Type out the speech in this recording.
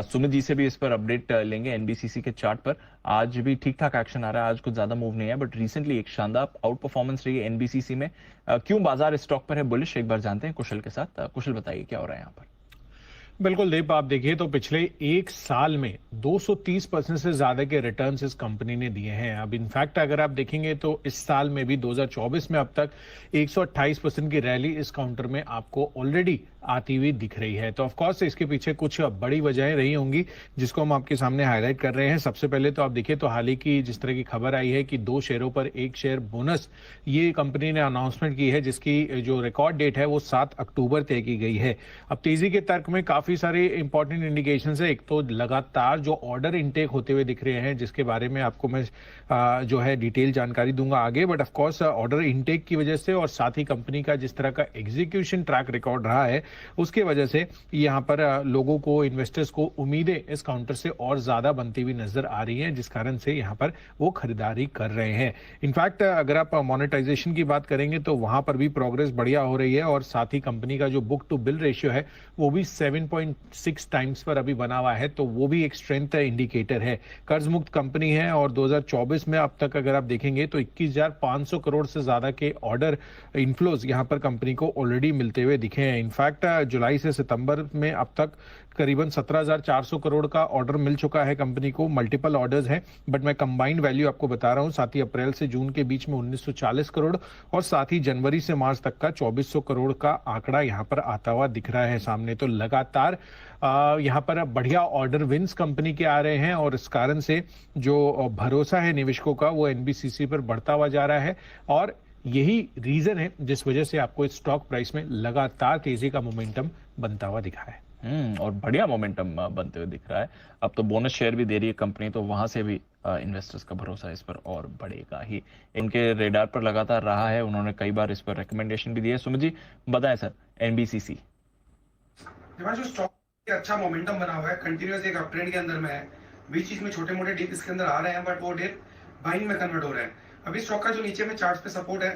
सुमित जी से भी इस पर अपडेट लेंगे। एनबीसीसी के चार्ट पर आज भी ठीक ठाक एक्शन आ रहा है, आज कुछ ज्यादा मूव नहीं है, बट रिसेंटली एक शानदार आउट परफॉर्मेंस रही है एनबीसीसी में। क्यों बाजार इस स्टॉक पर है बुलिश, एक बार जानते हैं कुशल के साथ। कुशल बताइए क्या हो रहा है यहाँ पर। बिल्कुल दीप, आप देखिए तो पिछले एक साल में 230% से ज्यादा के रिटर्न्स इस कंपनी ने दिए हैं। अब इनफैक्ट अगर आप देखेंगे तो इस साल में भी 2024 में अब तक 128% की रैली इस काउंटर में आपको ऑलरेडी आती हुई दिख रही है। तो ऑफ कोर्स इसके पीछे कुछ बड़ी वजहें रही होंगी जिसको हम आपके सामने हाईलाइट कर रहे हैं। सबसे पहले तो आप देखिए तो हाल ही की जिस तरह की खबर आई है कि 2 शेयरों पर 1 शेयर बोनस ये कंपनी ने अनाउंसमेंट की है, जिसकी जो रिकॉर्ड डेट है वो 7 अक्टूबर तय की गई है। अब तेजी के तर्क में काफी सारे इंपॉर्टेंट इंडिकेशन है। एक तो लगातार जो ऑर्डर इनटेक होते हुए दिख रहे हैं, जिसके बारे में आपको मैं जो है डिटेल जानकारी दूंगा आगे, but of course order intake की वजह से और साथ ही कंपनी का जिस तरह का एग्जीक्यूशन ट्रैक रिकॉर्ड रहा है उसके वजह से यहाँ पर लोगों को, इन्वेस्टर्स को उम्मीदें इस काउंटर से और ज्यादा बनती हुई नजर आ रही हैं, जिस कारण से यहाँ पर वो खरीदारी कर रहे हैं। इनफैक्ट अगर आप मोनेटाइजेशन की बात करेंगे तो वहां पर भी प्रोग्रेस बढ़िया हो रही है और साथ ही कंपनी का जो बुक टू बिल रेशियो है वो भी 7.6 टाइम्स पर अभी बना हुआ है, तो वो भी एक स्ट्रेंथ इंडिकेटर है। कर्ज मुक्त कंपनी है और 2024 में अब तक अगर आप देखेंगे तो 21,500 करोड़ से ज्यादा के ऑर्डर इनफ्लोज यहां पर कंपनी को ऑलरेडी मिलते हुए दिखे हैं। इनफैक्ट जुलाई से सितंबर में अब तक करीबन 17,400 करोड़ का ऑर्डर मिल चुका है कंपनी को। मल्टीपल ऑर्डर्स हैं, बट मैं कंबाइंड वैल्यू आपको बता रहा हूं। साथ ही अप्रैल से जून के बीच में 1940 करोड़ और साथ ही जनवरी से मार्च तक का 2400 करोड़ का आंकड़ा यहां पर आता हुआ दिख रहा है सामने। तो लगातार यहां पर बढ़िया ऑर्डर विंस कंपनी के आ रहे हैं और इस कारण से जो भरोसा है निवेशकों का वो एनबीसीसी पर बढ़ता हुआ जा रहा है और यही रीजन है जिस वजह से आपको इस स्टॉक प्राइस में लगातार तेजी का मोमेंटम बनता हुआ दिखा है। और बढ़िया मोमेंटम बनते हुए दिख रहा है। अब तो बोनस शेयर भी दे रही है कंपनी, तो वहां से भी इन्वेस्टर्स का भरोसा इस पर और बढ़ेगा ही। इनके रेडार पर लगातार रहा है, उन्होंने कई बार इस पर रिकमेंडेशन भी दी है। सुमित जी बताएं सर, एनबीसीसी जो स्टॉक अच्छा मोमेंटम बना हुआ है, कंटिन्यूअस एक अपट्रेंड के अंदर में है। बीच बीच में छोटे मोटे डिप इसके अंदर आ रहे हैं, बट वो डिप बाइंग में कन्वर्ट हो रहे हैं। अभी स्टॉक का जो नीचे में चार्ट्स पे सपोर्ट है